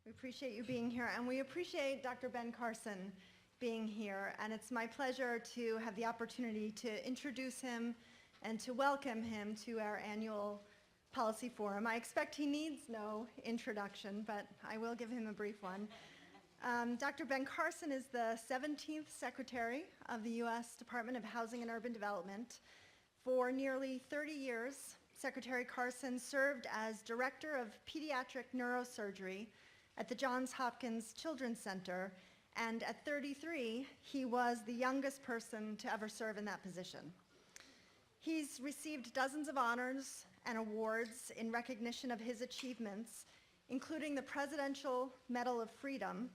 We appreciate you being here, and we appreciate Dr. Ben Carson being here, and it's my pleasure to have the opportunity to introduce him and to welcome him to our annual policy forum. I expect he needs no introduction, but I will give him a brief one. Dr. Ben Carson is the 17th Secretary of the U.S. Department of Housing and Urban Development. For nearly 30 years, Secretary Carson served as Director of Pediatric Neurosurgery at the Johns Hopkins Children's Center, and at 33, he was the youngest person to ever serve in that position. He's received dozens of honors and awards in recognition of his achievements, including the Presidential Medal of Freedom,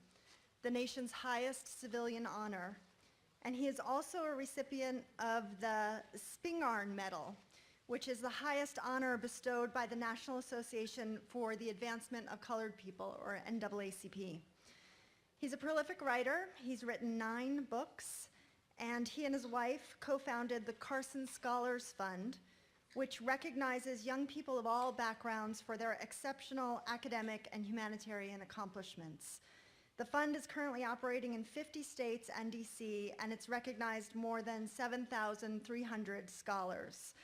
the nation's highest civilian honor, and he is also a recipient of the Spingarn Medal, which is the highest honor bestowed by the National Association for the Advancement of Colored People, or NAACP. He's a prolific writer. He's written 9 books, and he and his wife co-founded the Carson Scholars Fund, which recognizes young people of all backgrounds for their exceptional academic and humanitarian accomplishments. The fund is currently operating in 50 states and DC, and it's recognized more than 7,300 scholars.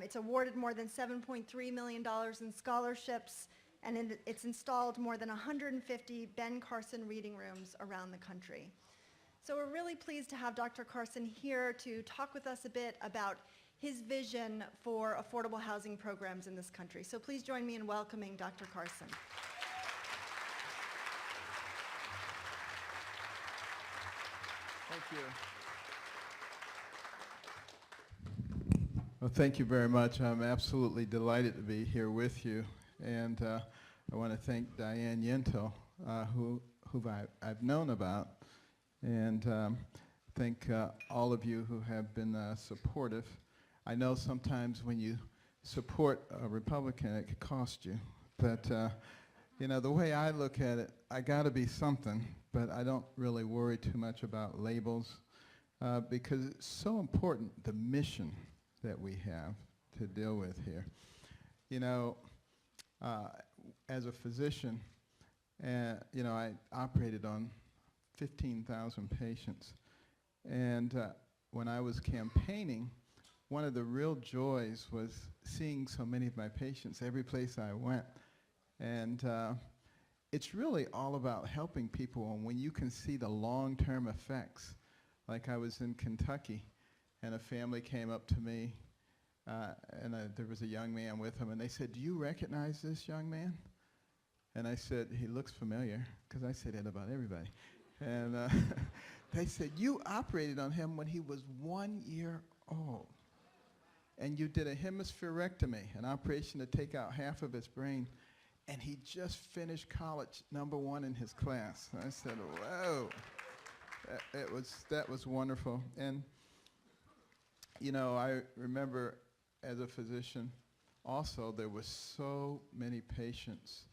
It's awarded more than $7.3 million in scholarships, and it's installed more than 150 Ben Carson reading rooms around the country. So we're really pleased to have Dr. Carson here to talk with us a bit about his vision for affordable housing programs in this country. So please join me in welcoming Dr. Carson. Thank you. Well, thank you very much. I'm absolutely delighted to be here with you. And I want to thank Diane Yento, who I've known about, and thank all of you who have been supportive. I know sometimes when you support a Republican, it could cost you. But, you know, the way I look at it, I got to be something, but I don't really worry too much about labels because it's so important, the mission that we have to deal with here. You know, as a physician, you know, I operated on 15,000 patients. And when I was campaigning, one of the real joys was seeing so many of my patients every place I went. And it's really all about helping people, and when you can see the long-term effects. Like I was in Kentucky, and a family came up to me, and there was a young man with him, and they said, "Do you recognize this young man?" And I said, "He looks familiar," because I say that about everybody. And they said, "You operated on him when he was 1 year old, and you did a hemispherectomy, an operation to take out half of his brain, and he just finished college #1 in his class." And I said, "Whoa." That was wonderful. And, you know, I remember as a physician also there were so many patients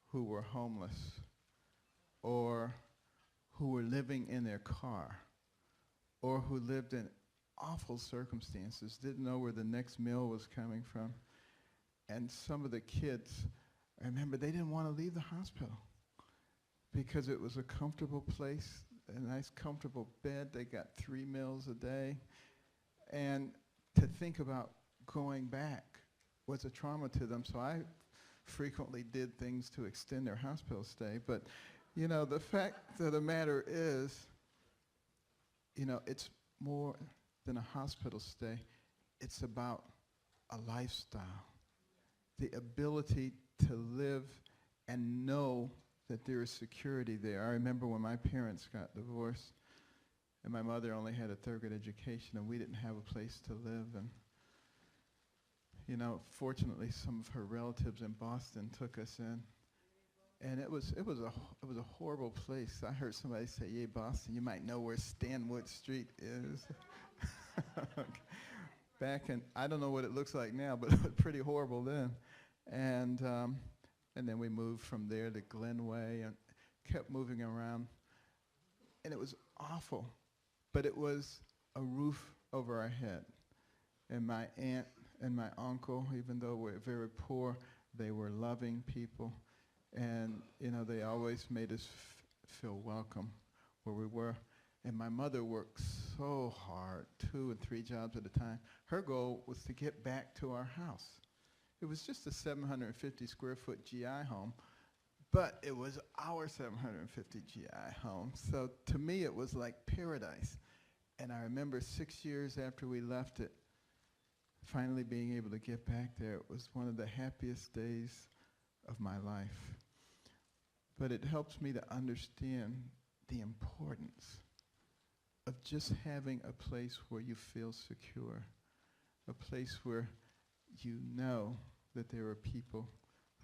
who were homeless or who were living in their car or who lived in awful circumstances, didn't know where the next meal was coming from. And some of the kids, I remember they didn't want to leave the hospital because it was a comfortable place, a nice comfortable bed. They got 3 meals a day. And to think about going back was a trauma to them. So I frequently did things to extend their hospital stay. But, you know, the fact of the matter is, you know, it's more than a hospital stay. It's about a lifestyle. The ability to live and know that there is security there. I remember when my parents got divorced, and my mother only had a 3rd grade education, and we didn't have a place to live. And, you know, fortunately, some of her relatives in Boston took us in, and it was a horrible place. I heard somebody say, "Yeah, Boston, you might know where Stanwood Street is." Back in, I don't know what it looks like now, but it was pretty horrible then. And then we moved from there to Glenway and kept moving around. And it was awful, but it was a roof over our head. And my aunt and my uncle, even though we're very poor, they were loving people. And, you know, they always made us feel welcome where we were. And my mother worked so hard, 2 and 3 jobs at a time. Her goal was to get back to our house. It was just a 750 square foot GI home, but it was our 750 GI home. So to me, it was like paradise. And I remember 6 years after we left it, finally being able to get back there. It was one of the happiest days of my life. But it helps me to understand the importance of just having a place where you feel secure, a place where you know that there are people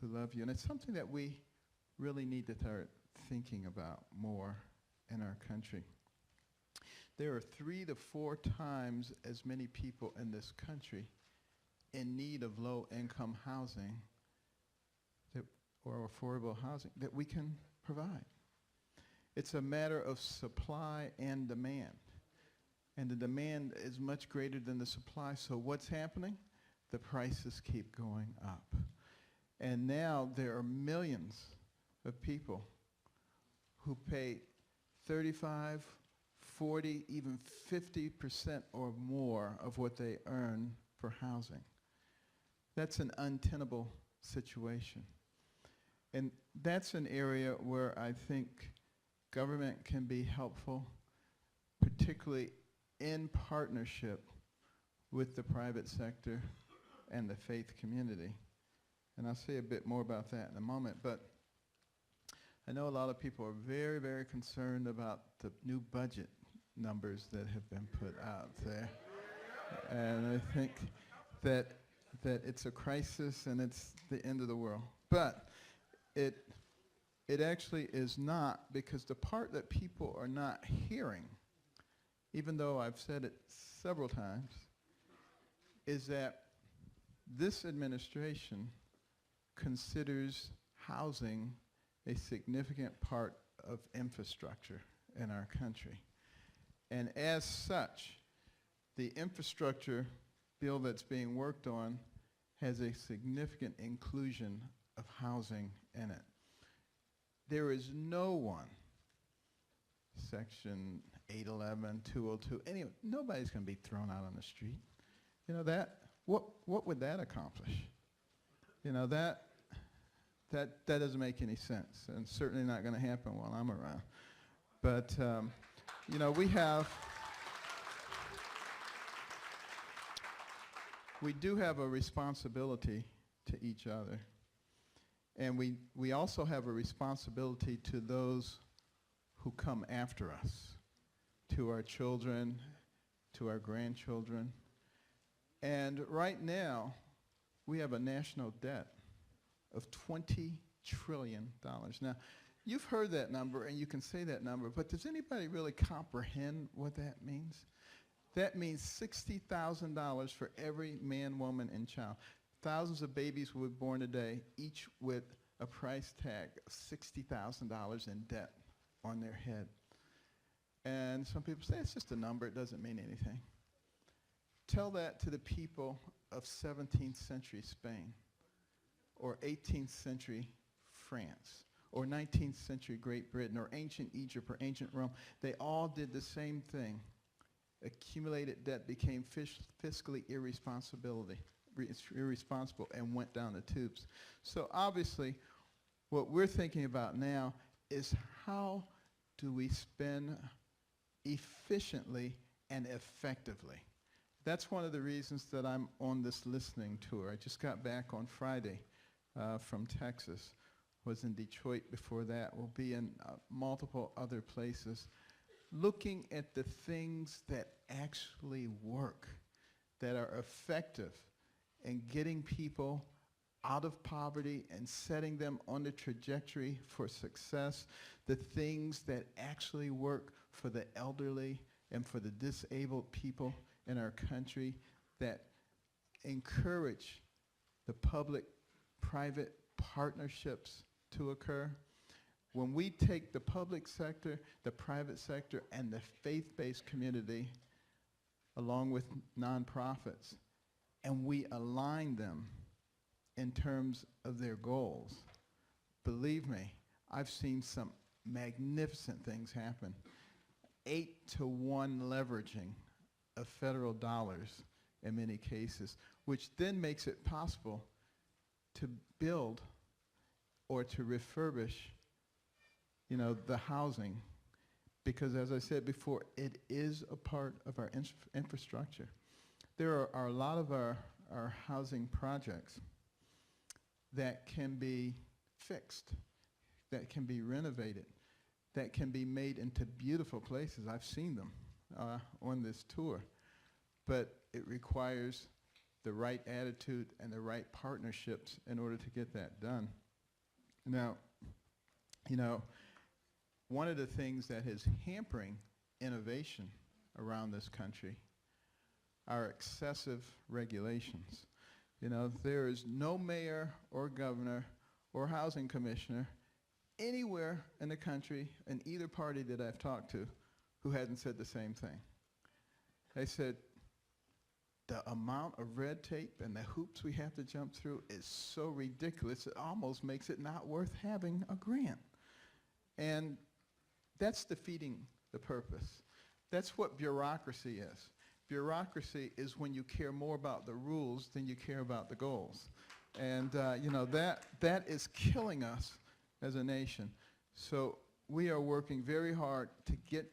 who love you. And it's something that we really need to start thinking about more in our country. There are 3 to 4 times as many people in this country in need of low-income housing or affordable housing that we can provide. It's a matter of supply and demand. And the demand is much greater than the supply, so what's happening? The prices keep going up. And now there are millions of people who pay 35, 40, even 50% or more of what they earn for housing. That's an untenable situation. And that's an area where I think government can be helpful, particularly in partnership with the private sector and the faith community. And I'll say a bit more about that in a moment, but I know a lot of people are very, very concerned about the new budget numbers that have been put out there. And I think that it's a crisis and it's the end of the world. But it actually is not, because the part that people are not hearing, even though I've said it several times, is that this administration considers housing a significant part of infrastructure in our country. And as such, the infrastructure bill that's being worked on has a significant inclusion of housing in it. There is no one, Section 811, 202, anyway, nobody's going to be thrown out on the street. You know, that, what would that accomplish? You know, that doesn't make any sense, and certainly not going to happen while I'm around. But, you know, we do have a responsibility to each other. And we also have a responsibility to those who come after us, to our children, to our grandchildren. And right now, we have a national debt of $20 trillion. Now, you've heard that number, and you can say that number, but does anybody really comprehend what that means? That means $60,000 for every man, woman, and child. Thousands of babies will be born today, each with a price tag of $60,000 in debt on their head. And some people say, it's just a number, it doesn't mean anything. Tell that to the people of 17th century Spain, or 18th century France, or 19th century Great Britain, or ancient Egypt, or ancient Rome. They all did the same thing. Accumulated debt became fiscally irresponsible and went down the tubes. So obviously, what we're thinking about now is how do we spend efficiently and effectively? That's one of the reasons that I'm on this listening tour. I just got back on Friday from Texas, was in Detroit before that, will be in multiple other places, looking at the things that actually work, that are effective in getting people out of poverty and setting them on the trajectory for success, the things that actually work for the elderly and for the disabled people in our country, that encourage the public-private partnerships to occur. When we take the public sector, the private sector, and the faith-based community, along with nonprofits, and we align them in terms of their goals, believe me, I've seen some magnificent things happen. 8-to-1 leveraging of federal dollars in many cases, which then makes it possible to build or to refurbish, the housing. Because as I said before, it is a part of our infrastructure. There are a lot of our housing projects that can be fixed, that can be renovated, that can be made into beautiful places. I've seen them on this tour. But it requires the right attitude and the right partnerships in order to get that done. Now, one of the things that is hampering innovation around this country are excessive regulations. There is no mayor or governor or housing commissioner anywhere in the country, in either party that I've talked to, who hadn't said the same thing. They said, the amount of red tape and the hoops we have to jump through is so ridiculous, it almost makes it not worth having a grant. And that's defeating the purpose. That's what bureaucracy is. Bureaucracy is when you care more about the rules than you care about the goals. And that is killing us as a nation. So we are working very hard to get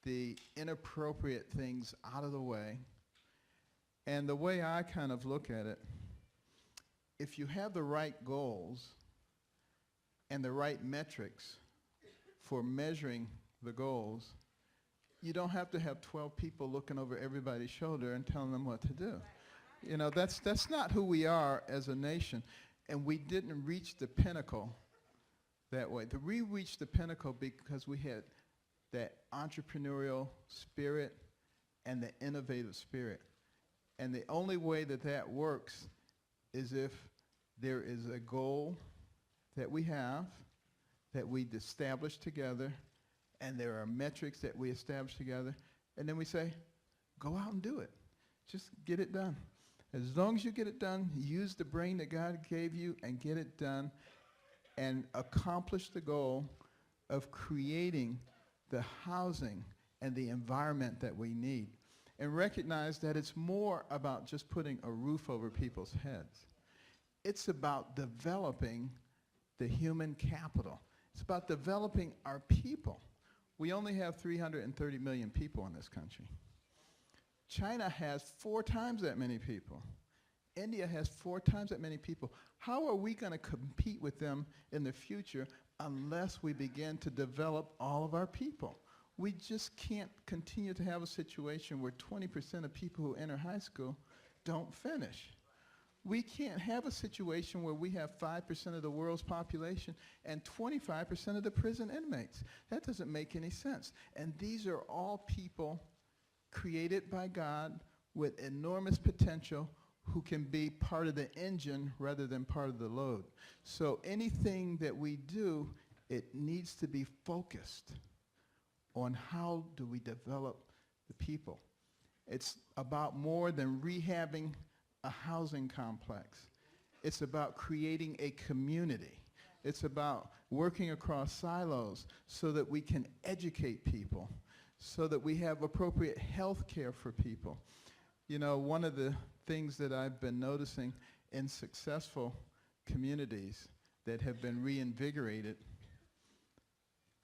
the inappropriate things out of the way. And the way I kind of look at it, if you have the right goals and the right metrics for measuring the goals, you don't have to have 12 people looking over everybody's shoulder and telling them what to do. That's not who we are as a nation. And we didn't reach the pinnacle that way. We reached the pinnacle because we had that entrepreneurial spirit and the innovative spirit. And the only way that works is if there is a goal that we have, that we establish together, and there are metrics that we establish together, and then we say, go out and do it. Just get it done. As long as you get it done, use the brain that God gave you and get it done and accomplish the goal of creating the housing and the environment that we need. And recognize that it's more about just putting a roof over people's heads. It's about developing the human capital. It's about developing our people. We only have 330 million people in this country. China has 4 times that many people. India has 4 times that many people. How are we going to compete with them in the future unless we begin to develop all of our people? We just can't continue to have a situation where 20% of people who enter high school don't finish. We can't have a situation where we have 5% of the world's population and 25% of the prison inmates. That doesn't make any sense. And these are all people created by God with enormous potential who can be part of the engine rather than part of the load. So anything that we do, it needs to be focused on how do we develop the people. It's about more than rehabbing a housing complex. It's about creating a community. It's about working across silos so that we can educate people, so that we have appropriate health care for people. You know, one of the things that I've been noticing in successful communities that have been reinvigorated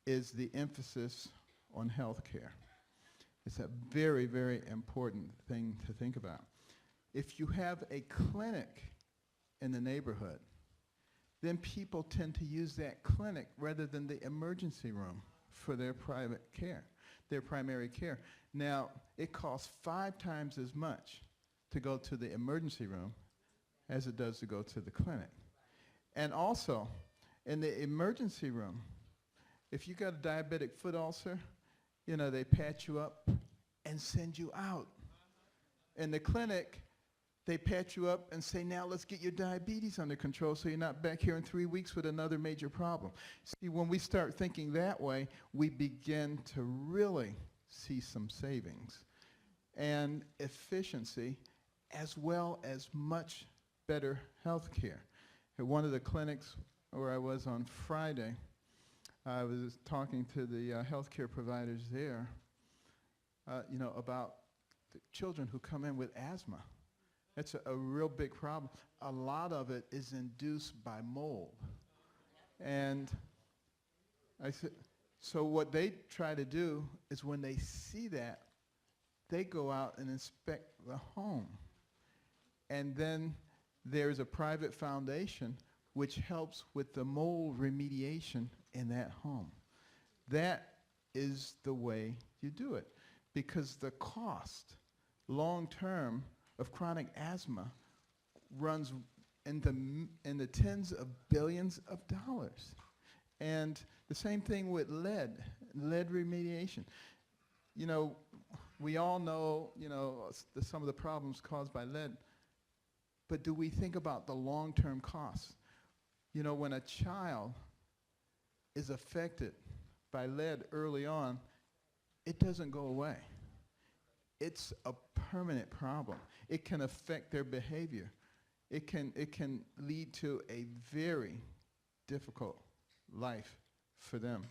is the emphasis on health care. It's a very, very important thing to think about. If you have a clinic in the neighborhood, then people tend to use that clinic rather than the emergency room for their private care, their primary care. Now, it costs 5 times as much to go to the emergency room as it does to go to the clinic. And also, in the emergency room, if you got a diabetic foot ulcer, you know, they patch you up and send you out. In the clinic, they patch you up and say, now let's get your diabetes under control so you're not back here in 3 weeks with another major problem. See, when we start thinking that way, we begin to really see some savings and efficiency, as well as much better health care. At one of the clinics where I was on Friday, I was talking to the healthcare providers there, about the children who come in with asthma. It's a real big problem. A lot of it is induced by mold. And I said, so what they try to do is when they see that, they go out and inspect the home. And then there's a private foundation which helps with the mold remediation in that home. That is the way you do it, because the cost long-term of chronic asthma runs in the tens of billions of dollars. And the same thing with lead remediation. We all know, some of the problems caused by lead, but do we think about the long-term costs? When a child is affected by lead early on, it doesn't go away. It's a permanent problem. It can affect their behavior. It can lead to a very difficult life for them.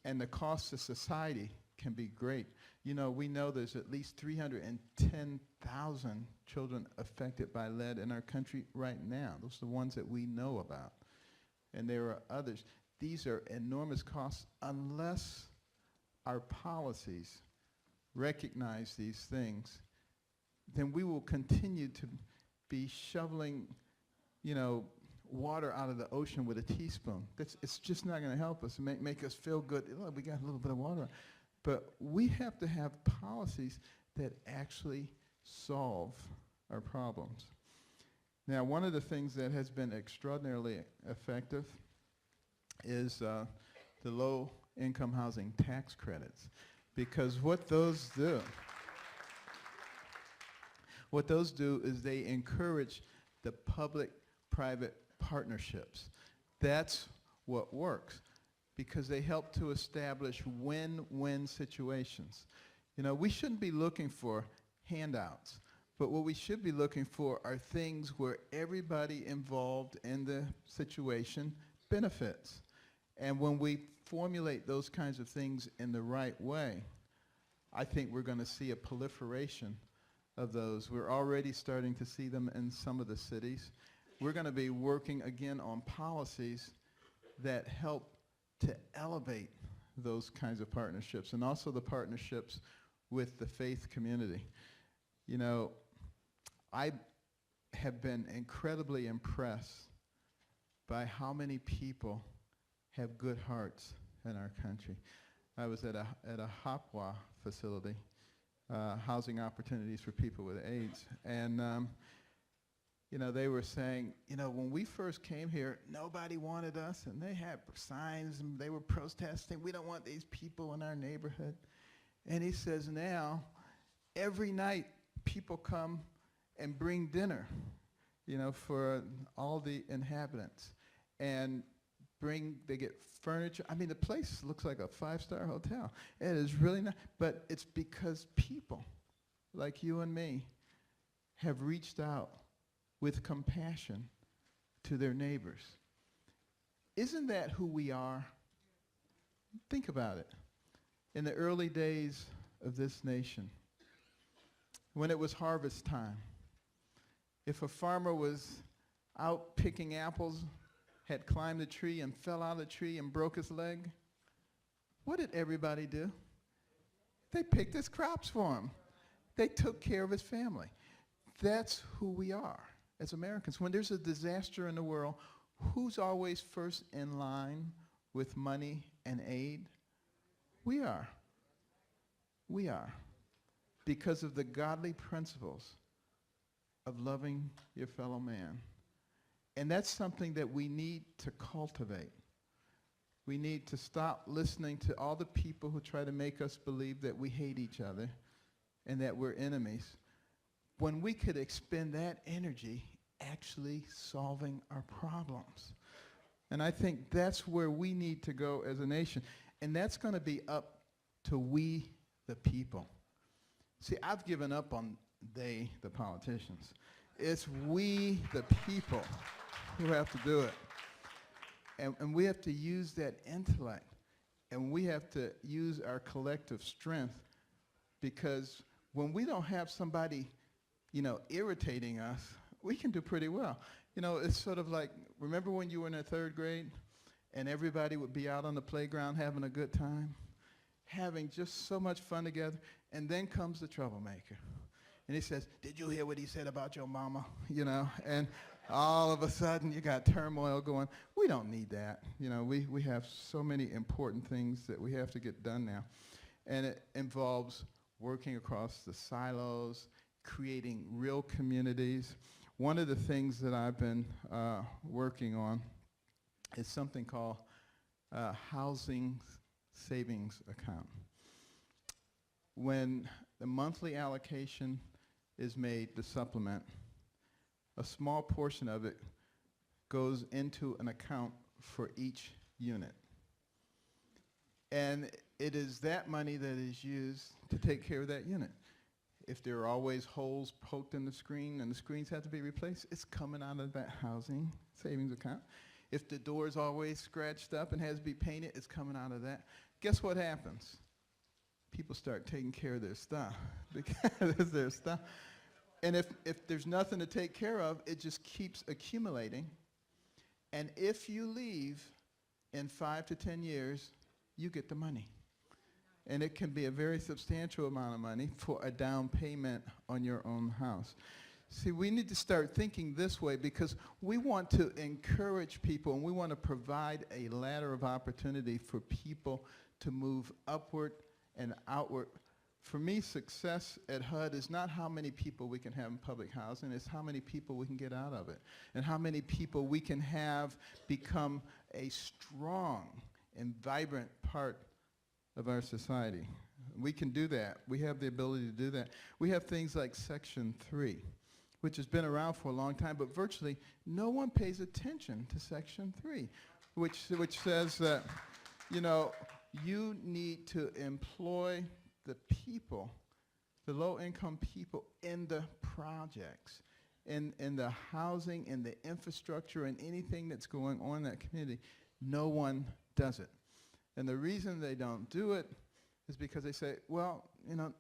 And the cost to society can be great. We know there's at least 310,000 children affected by lead in our country right now. Those are the ones that we know about. And there are others. These are enormous costs unless our policies recognize these things. Then we will continue to be shoveling, water out of the ocean with a teaspoon. It's just not going to help us, make us feel good. Look, we got a little bit of water. But we have to have policies that actually solve our problems. Now, one of the things that has been extraordinarily effective is the low-income housing tax credits. Because what those do is they encourage the public-private partnerships. That's what works, because they help to establish win-win situations. We shouldn't be looking for handouts, but what we should be looking for are things where everybody involved in the situation benefits. And when we formulate those kinds of things in the right way, I think we're going to see a proliferation of those. We're already starting to see them in some of the cities. We're going to be working again on policies that help to elevate those kinds of partnerships, and also the partnerships with the faith community. I have been incredibly impressed by how many people have good hearts in our country. I was at a Hopwa facility, housing opportunities for people with AIDS, and they were saying, when we first came here, nobody wanted us, and they had signs, and they were protesting, we don't want these people in our neighborhood. And he says now, every night, people come and bring dinner, for all the inhabitants, and they get furniture. I mean, the place looks like a 5-star hotel. It is really nice, but it's because people like you and me have reached out with compassion to their neighbors. Isn't that who we are? Think about it. In the early days of this nation, when it was harvest time, if a farmer was out picking apples, had climbed a tree and fell out of the tree and broke his leg, what did everybody do? They picked his crops for him. They took care of his family. That's who we are as Americans. When there's a disaster in the world, who's always first in line with money and aid? We are. We are. Because of the godly principles of loving your fellow man. And that's something that we need to cultivate. We need to stop listening to all the people who try to make us believe that we hate each other and that we're enemies, when we could expend that energy actually solving our problems. And I think that's where we need to go as a nation. And that's going to be up to we, the people. See, I've given up on they, the politicians. It's we, the people, who have to do it. And we have to use that intellect, and we have to use our collective strength, because when we don't have somebody, irritating us, we can do pretty well. It's sort of like, remember when you were in the third grade and everybody would be out on the playground having a good time, having just so much fun together, and then comes the troublemaker. And he says, "Did you hear what he said about your mama?" And all of a sudden you got turmoil going. We don't need that. We have so many important things that we have to get done now. And it involves working across the silos, creating real communities. One of the things that I've been working on is something called housing savings account. When the monthly allocation is made, the supplement, a small portion of it goes into an account for each unit. And it is that money that is used to take care of that unit. If there are always holes poked in the screen and the screens have to be replaced, it's coming out of that housing savings account. If the door is always scratched up and has to be painted, it's coming out of that. Guess what happens? People start taking care of their stuff because it's their stuff. And if there's nothing to take care of, it just keeps accumulating. And if you leave in 5 to 10 years, you get the money. And it can be a very substantial amount of money for a down payment on your own house. See, we need to start thinking this way, because we want to encourage people, and we want to provide a ladder of opportunity for people to move upward and outward. For me, success at HUD is not how many people we can have in public housing, it's how many people we can get out of it, and how many people we can have become a strong and vibrant part of our society. We can do that. We have the ability to do that. We have things like Section 3, which has been around for a long time, but virtually no one pays attention to Section 3, which says that, you need to employ the people, the low-income people, in the projects, in the housing, in the infrastructure, and anything that's going on in that community. No one does it. And the reason they don't do it is because they say, well,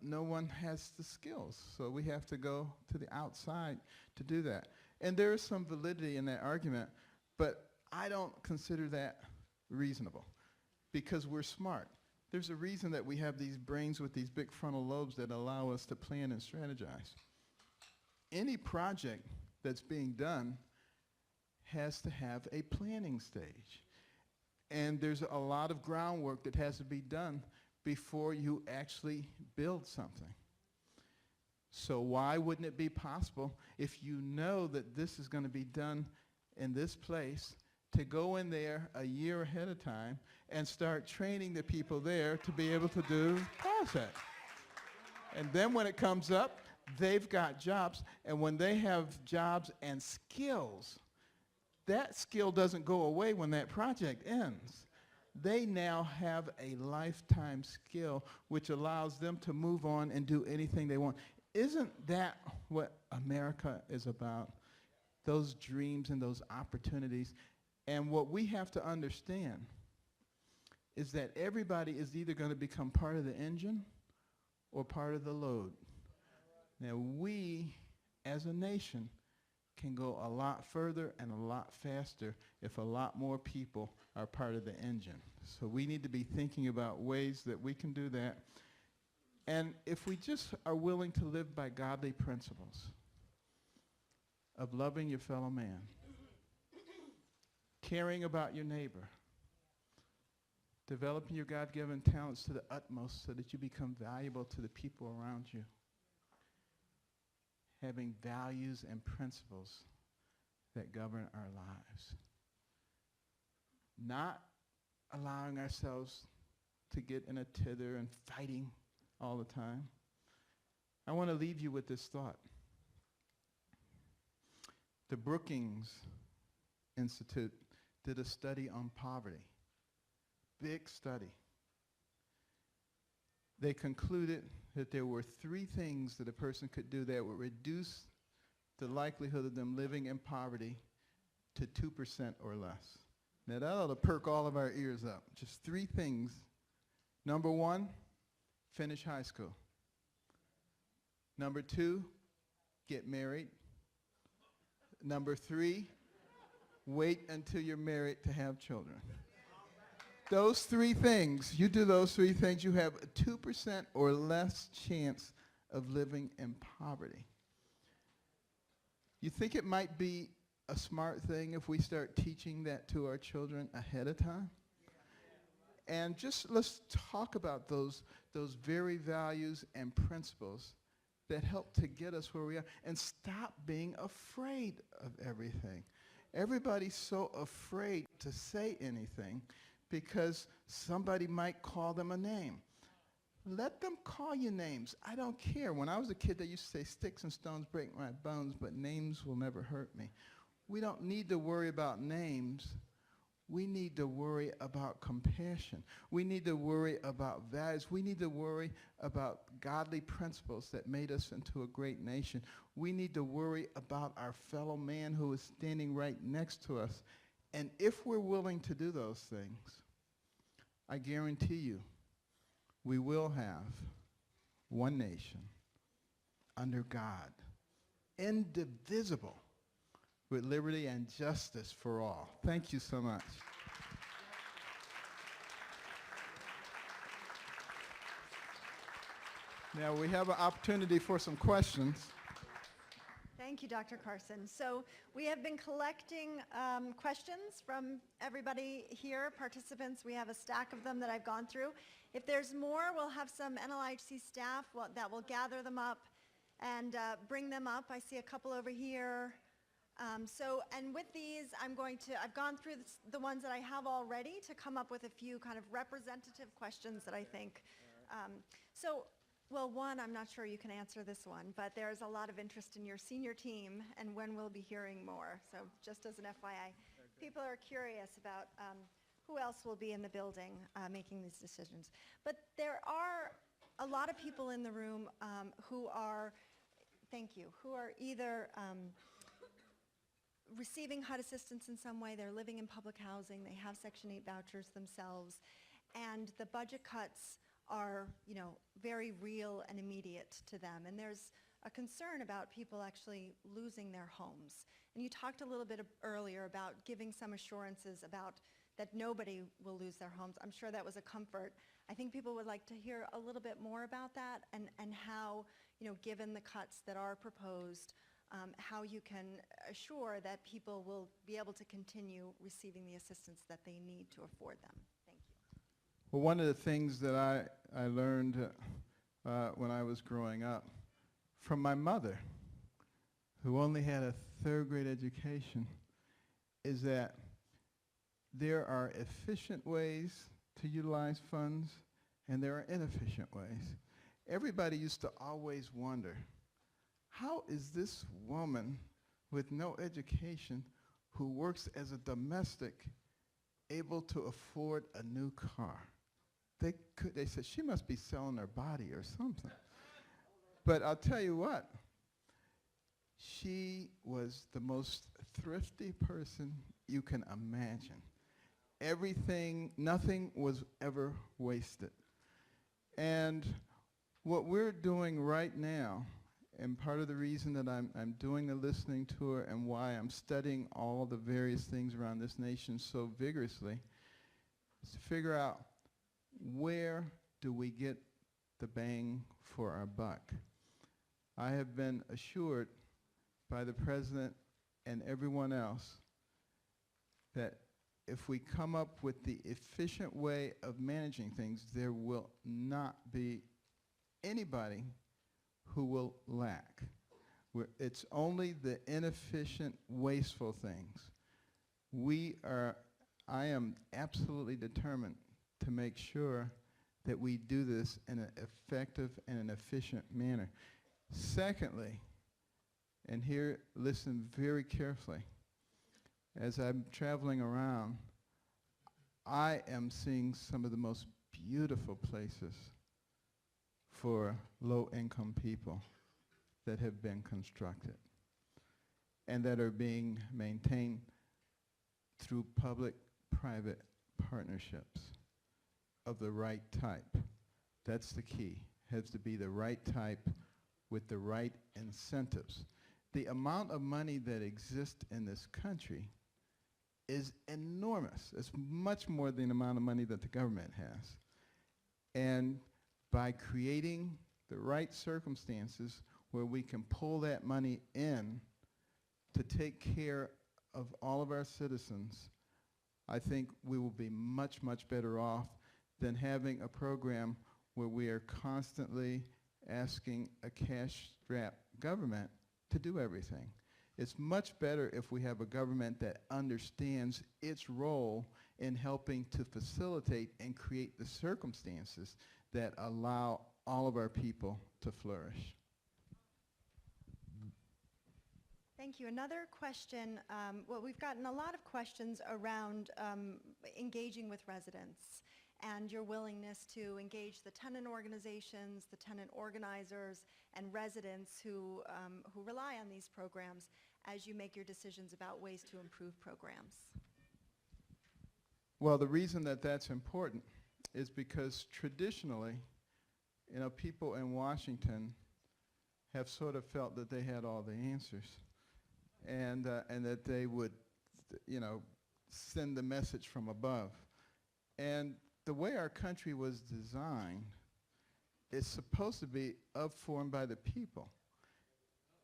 no one has the skills, so we have to go to the outside to do that. And there is some validity in that argument, but I don't consider that reasonable, because we're smart. There's a reason that we have these brains with these big frontal lobes that allow us to plan and strategize. Any project that's being done has to have a planning stage. And there's a lot of groundwork that has to be done before you actually build something. So why wouldn't it be possible, if you know that this is going to be done in this place, to go in there a year ahead of time and start training the people there to be able to do the project? And then when it comes up, they've got jobs, and when they have jobs and skills, that skill doesn't go away when that project ends. They now have a lifetime skill which allows them to move on and do anything they want. Isn't that what America is about? Those dreams and those opportunities. And what we have to understand is that everybody is either going to become part of the engine or part of the load. Now, we, as a nation, can go a lot further and a lot faster if a lot more people are part of the engine. So we need to be thinking about ways that we can do that. And if we just are willing to live by godly principles of loving your fellow man, caring about your neighbor, developing your God-given talents to the utmost so that you become valuable to the people around you, having values and principles that govern our lives, not allowing ourselves to get in a tither and fighting all the time. I want to leave you with this thought. The Brookings Institute did a study on poverty, big study. They concluded that there were 3 things that a person could do that would reduce the likelihood of them living in poverty to 2% or less. Now that ought to perk all of our ears up. Just 3 things. Number 1, finish high school. Number 2, get married. Number 3, wait until you're married to have children. Those 3 things, you do those 3 things, you have a 2% or less chance of living in poverty. You think it might be a smart thing if we start teaching that to our children ahead of time? And just let's talk about those very values and principles that help to get us where we are, and stop being afraid of everything. Everybody's so afraid to say anything because somebody might call them a name. Let them call you names. I don't care. When I was a kid, they used to say, sticks and stones break my bones, but names will never hurt me. We don't need to worry about names. We need to worry about compassion. We need to worry about values. We need to worry about godly principles that made us into a great nation. We need to worry about our fellow man who is standing right next to us. And if we're willing to do those things, I guarantee you, we will have one nation under God, indivisible, with liberty and justice for all. Thank you so much. Now we have an opportunity for some questions. Thank you, Dr. Carson. So we have been collecting questions from everybody here, participants. We have a stack of them that I've gone through. If there's more, we'll have some NLIHC staff that will gather them up and bring them up. I see a couple over here. And with these, I've gone through the ones that I have already to come up with a few kind of representative questions that I think. Well, one, I'm not sure you can answer this one, but there's a lot of interest in your senior team and when we'll be hearing more. So just as an FYI, people are curious about who else will be in the building making these decisions. But there are a lot of people in the room who are either receiving HUD assistance in some way, they're living in public housing, they have Section 8 vouchers themselves, and the budget cuts are, very real and immediate to them. And there's a concern about people actually losing their homes. And you talked a little bit earlier about giving some assurances about that nobody will lose their homes. I'm sure that was a comfort. I think people would like to hear a little bit more about that and how, given the cuts that are proposed, how you can assure that people will be able to continue receiving the assistance that they need to afford them. Thank you. Well, one of the things that I learned when I was growing up from my mother, who only had a 3rd grade education, is that there are efficient ways to utilize funds and there are inefficient ways. Everybody used to always wonder, how is this woman with no education who works as a domestic able to afford a new car? They said she must be selling her body or something. But I'll tell you what, she was the most thrifty person you can imagine. Nothing was ever wasted. And what we're doing right now, and part of the reason that I'm doing the listening tour and why I'm studying all the various things around this nation so vigorously, is to figure out where do we get the bang for our buck. I have been assured by the President and everyone else that if we come up with the efficient way of managing things, there will not be anybody who will lack. It's only the inefficient, wasteful things. I am absolutely determined to make sure that we do this in an effective and an efficient manner. Secondly, and here, listen very carefully, as I'm traveling around, I am seeing some of the most beautiful places for low-income people that have been constructed and that are being maintained through public public-private partnerships of the right type. That's the key. Has to be the right type with the right incentives. The amount of money that exists in this country is enormous. It's much more than the amount of money that the government has. And by creating the right circumstances where we can pull that money in to take care of all of our citizens, I think we will be much, much better off than having a program where we are constantly asking a cash-strapped government to do everything. It's much better if we have a government that understands its role in helping to facilitate and create the circumstances that allow all of our people to flourish. Thank you. Another question, well, we've gotten a lot of questions around engaging with residents and your willingness to engage the tenant organizations, the tenant organizers, and residents who rely on these programs as you make your decisions about ways to improve programs. Well, the reason that that's important is because traditionally, you know, people in Washington have sort of felt that they had all the answers, and that they would, you know, send the message from above. And the way our country was designed is supposed to be of, for, and by the people.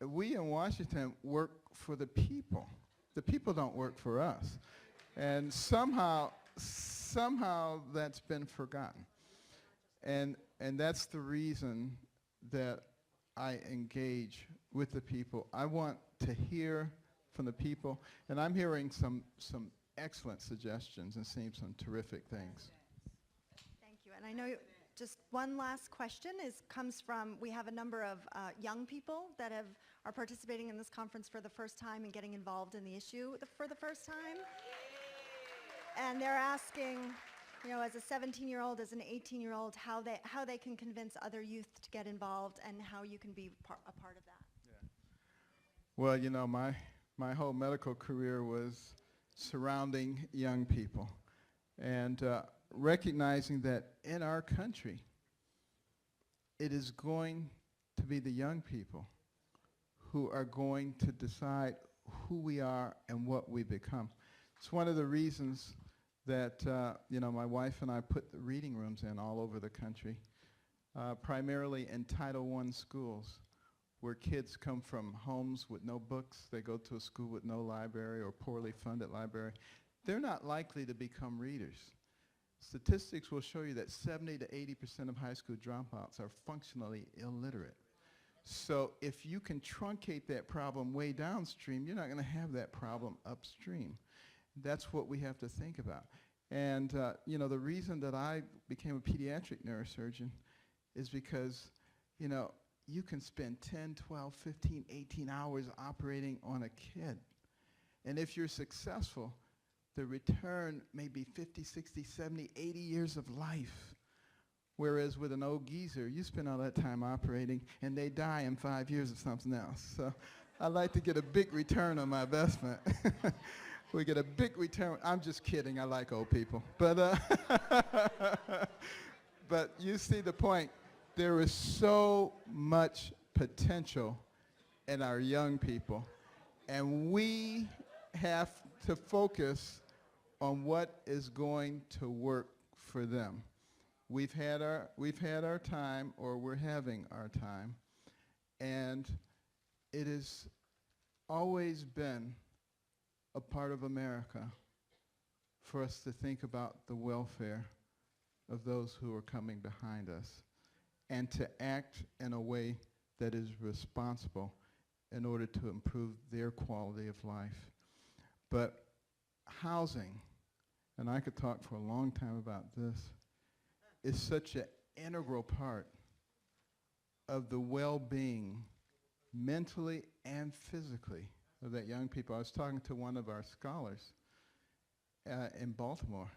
We in Washington work for the people. The people don't work for us. And somehow that's been forgotten. And that's the reason that I engage with the people. I want to hear from the people, and I'm hearing some excellent suggestions and seeing some terrific things. Thank you. And I know just one last question comes from, we have a number of young people that are participating in this conference for the first time and getting involved in the issue for the first time. And they're asking, you know, as a 17-year-old, as an 18-year-old, how they can convince other youth to get involved and how you can be a part of that. Yeah. Well, you know, my whole medical career was surrounding young people and recognizing that in our country, it is going to be the young people who are going to decide who we are and what we become. It's one of the reasons that you know, my wife and I put the reading rooms in all over the country, primarily in Title I schools, where kids come from homes with no books, they go to a school with no library or poorly funded library. They're not likely to become readers. Statistics will show you that 70 to 80% of high school dropouts are functionally illiterate. So if you can truncate that problem way downstream, you're not going to have that problem upstream. That's what we have to think about. And you know, the reason that I became a pediatric neurosurgeon is because, you know, you can spend 10, 12, 15, 18 hours operating on a kid. And if you're successful, the return may be 50, 60, 70, 80 years of life. Whereas with an old geezer, you spend all that time operating and they die in 5 years of something else. So I like to get a big return on my investment. We get a big return. I'm just kidding. I like old people. But, but you see the point. There is so much potential in our young people. And we have to focus on what is going to work for them. We've had our time, or we're having our time. And it has always been a part of America for us to think about the welfare of those who are coming behind us and to act in a way that is responsible in order to improve their quality of life. But housing, and I could talk for a long time about this, is such an integral part of the well-being, mentally and physically, of that young people. I was talking to one of our scholars in Baltimore,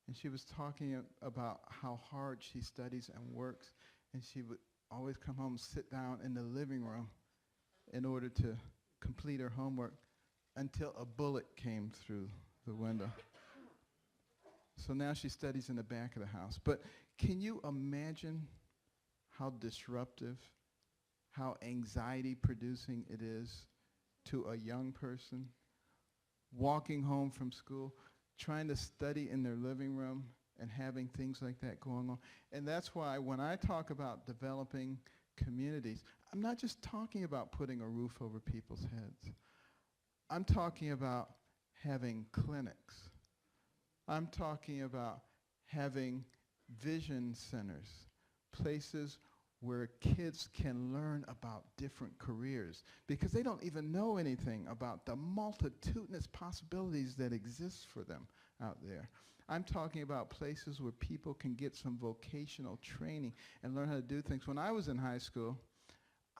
and she was talking about how hard she studies and works, and she would always come home and sit down in the living room in order to complete her homework until a bullet came through the window. So now she studies in the back of the house. But can you imagine how disruptive, how anxiety-producing it is to a young person walking home from school, trying to study in their living room and having things like that going on? And that's why when I talk about developing communities, I'm not just talking about putting a roof over people's heads. I'm talking about having clinics. I'm talking about having vision centers, places where kids can learn about different careers, because they don't even know anything about the multitudinous possibilities that exist for them out there. I'm talking about places where people can get some vocational training and learn how to do things. When I was in high school,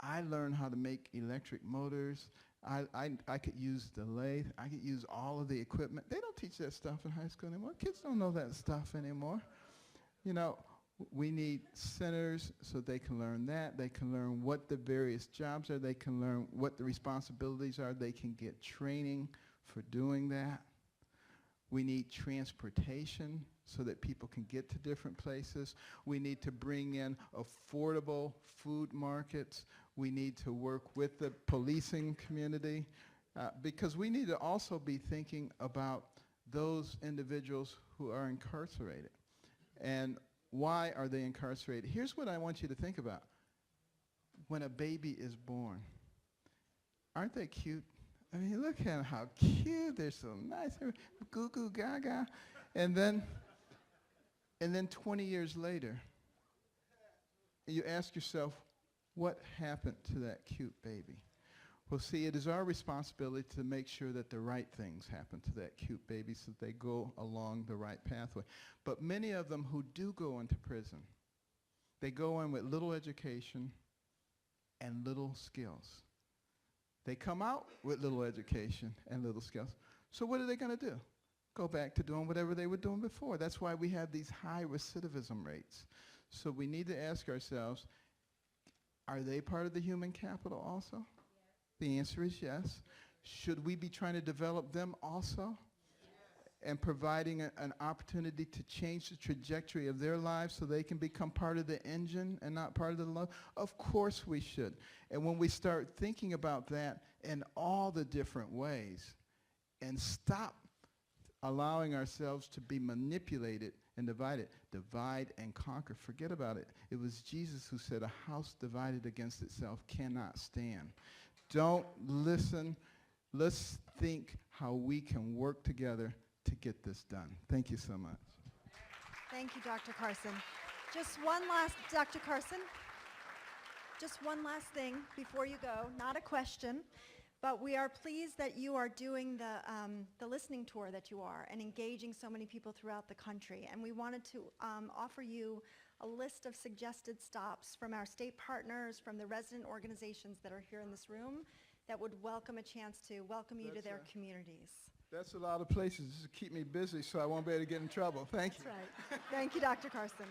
I learned how to make electric motors. I could use the lathe. I could use all of the equipment. They don't teach that stuff in high school anymore. Kids don't know that stuff anymore. You know, we need centers so they can learn that. They can learn what the various jobs are. They can learn what the responsibilities are. They can get training for doing that. We need transportation so that people can get to different places. We need to bring in affordable food markets. We need to work with the policing community because we need to also be thinking about those individuals who are incarcerated. And why are they incarcerated? Here's what I want you to think about. When a baby is born, aren't they cute? I mean, look at how cute. They're so nice. Goo goo gaga. And then 20 years later, you ask yourself, what happened to that cute baby? Well, see, it is our responsibility to make sure that the right things happen to that cute baby so that they go along the right pathway. But many of them who do go into prison, they go in with little education and little skills. They come out with little education and little skills. So what are they going to do? Go back to doing whatever they were doing before. That's why we have these high recidivism rates. So we need to ask ourselves, are they part of the human capital also? Yes. The answer is yes. Should we be trying to develop them also? Yes. And providing an opportunity to change the trajectory of their lives so they can become part of the engine and not part of the love? Of course we should. And when we start thinking about that in all the different ways and stop allowing ourselves to be manipulated and divided, divide and conquer. Forget about it. It was Jesus who said, a house divided against itself cannot stand. Don't listen. Let's think how we can work together to get this done. Thank you so much. Thank you, Dr. Carson. Just one last, Dr. Carson, just one last thing before you go. Not a question, but we are pleased that you are doing the listening tour that you are and engaging so many people throughout the country. And we wanted to offer you a list of suggested stops from our state partners, from the resident organizations that are here in this room that would welcome a chance to welcome you to their communities. That's a lot of places to keep me busy so I won't be able to get in trouble. Thank you. That's right. Thank you, Dr. Carson.